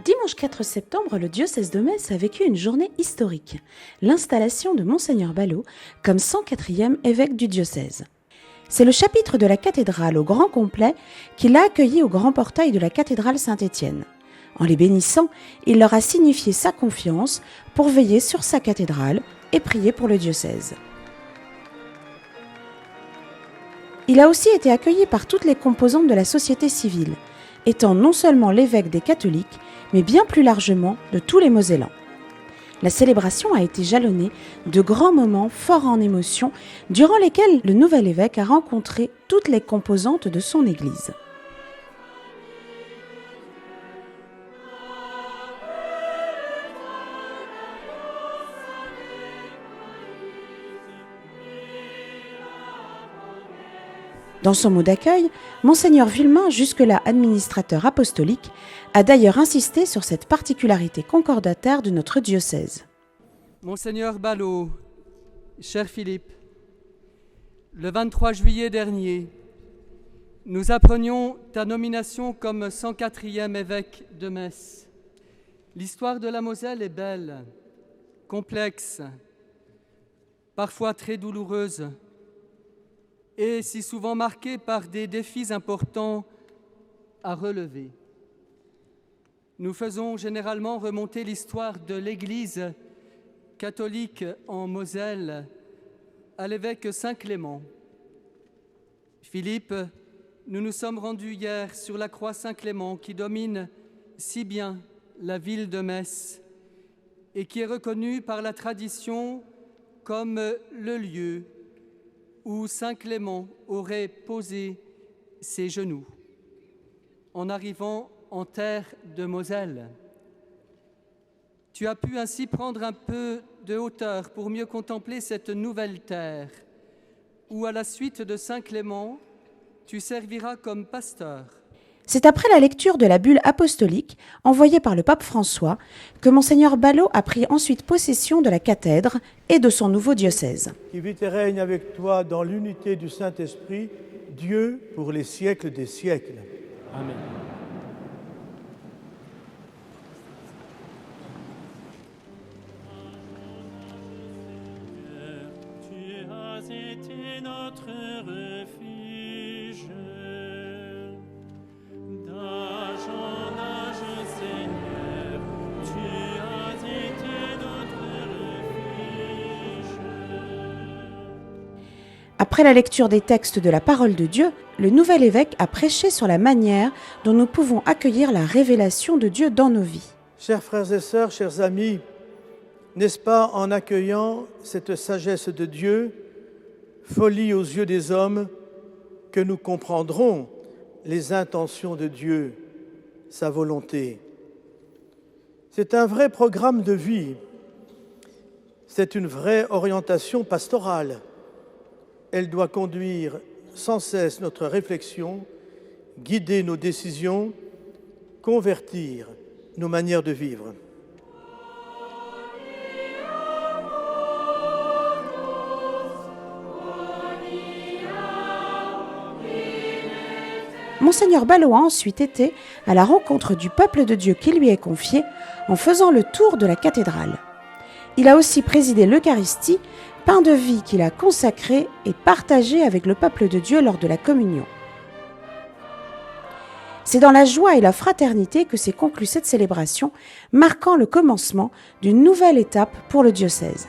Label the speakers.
Speaker 1: Dimanche 4 septembre, le diocèse de Metz a vécu une journée historique, l'installation de Monseigneur Ballot comme 104e évêque du diocèse. C'est le chapitre de la cathédrale au grand complet qui l'a accueilli au grand portail de la cathédrale Saint-Étienne. En les bénissant, il leur a signifié sa confiance pour veiller sur sa cathédrale et prier pour le diocèse. Il a aussi été accueilli par toutes les composantes de la société civile, étant non seulement l'évêque des catholiques, mais bien plus largement de tous les Mosellans. La célébration a été jalonnée de grands moments forts en émotion, durant lesquels le nouvel évêque a rencontré toutes les composantes de son Église. Dans son mot d'accueil, Monseigneur Villemain, jusque-là administrateur apostolique, a d'ailleurs insisté sur cette particularité concordataire de notre diocèse.
Speaker 2: Monseigneur Ballot, cher Philippe, le 23 juillet dernier, nous apprenions ta nomination comme 104e évêque de Metz. L'histoire de la Moselle est belle, complexe, parfois très douloureuse, et si souvent marquée par des défis importants à relever. Nous faisons généralement remonter l'histoire de l'Église catholique en Moselle à l'évêque Saint-Clément. Philippe, nous nous sommes rendus hier sur la croix Saint-Clément qui domine si bien la ville de Metz et qui est reconnue par la tradition comme le lieu où Saint Clément aurait posé ses genoux en arrivant en terre de Moselle. Tu as pu ainsi prendre un peu de hauteur pour mieux contempler cette nouvelle terre où, à la suite de Saint Clément, tu serviras comme pasteur.
Speaker 1: C'est après la lecture de la bulle apostolique envoyée par le pape François que Monseigneur Ballot a pris ensuite possession de la cathèdre et de son nouveau diocèse.
Speaker 3: Qui vit et règne avec toi dans l'unité du Saint-Esprit, Dieu pour les siècles des siècles.
Speaker 2: Amen.
Speaker 4: Tu as été notre refuge. D'âge en âge, Seigneur, tu as été notre refuge.
Speaker 1: Après la lecture des textes de la parole de Dieu, le nouvel évêque a prêché sur la manière dont nous pouvons accueillir la révélation de Dieu dans nos vies.
Speaker 3: Chers frères et sœurs, chers amis, n'est-ce pas en accueillant cette sagesse de Dieu, folie aux yeux des hommes, que nous comprendrons les intentions de Dieu, sa volonté. C'est un vrai programme de vie, c'est une vraie orientation pastorale. Elle doit conduire sans cesse notre réflexion, guider nos décisions, convertir nos manières de vivre.
Speaker 1: Monseigneur Ballot a ensuite été à la rencontre du peuple de Dieu qui lui est confié en faisant le tour de la cathédrale. Il a aussi présidé l'Eucharistie, pain de vie qu'il a consacré et partagé avec le peuple de Dieu lors de la communion. C'est dans la joie et la fraternité que s'est conclue cette célébration, marquant le commencement d'une nouvelle étape pour le diocèse.